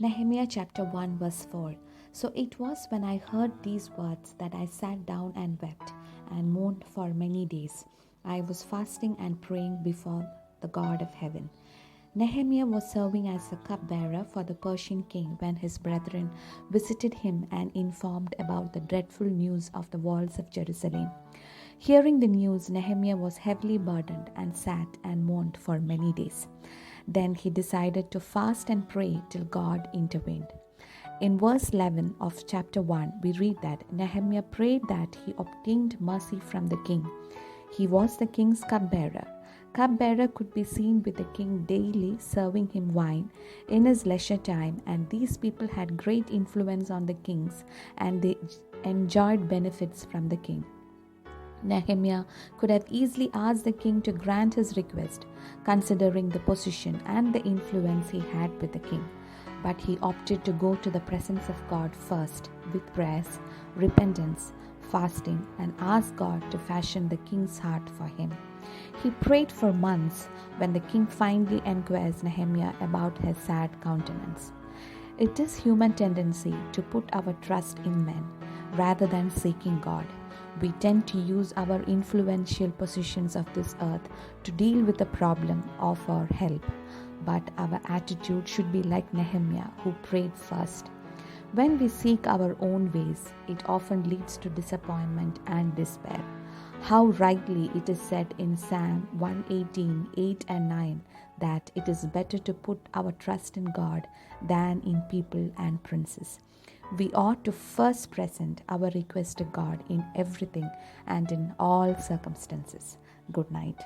Nehemiah chapter 1 verse 4. So it was when I heard these words that I sat down and wept and mourned for many days. I was fasting and praying before the God of heaven. Nehemiah was serving as a cupbearer for the Persian king when his brethren visited him and informed about the dreadful news of the walls of Jerusalem. Hearing the news, Nehemiah was heavily burdened and sat and mourned for many days. Then he decided to fast and pray till God intervened. In verse 11 of chapter 1, we read that Nehemiah prayed that he obtained mercy from the king. He was the king's cupbearer. Cupbearer could be seen with the king daily, serving him wine in his leisure time, and these people had great influence on the kings and they enjoyed benefits from the king. Nehemiah could have easily asked the king to grant his request, considering the position and the influence he had with the king. But he opted to go to the presence of God first with prayers, repentance, fasting, and ask God to fashion the king's heart for him. He prayed for months when the king finally inquires Nehemiah about his sad countenance. It is human tendency to put our trust in men rather than seeking God. We tend to use our influential positions of this earth to deal with the problem of our help. But our attitude should be like Nehemiah, who prayed first. When we seek our own ways, it often leads to disappointment and despair. How rightly it is said in Psalm 118, 8 and 9 that it is better to put our trust in God than in people and princes. We ought to first present our request to God in everything and in all circumstances. Good night.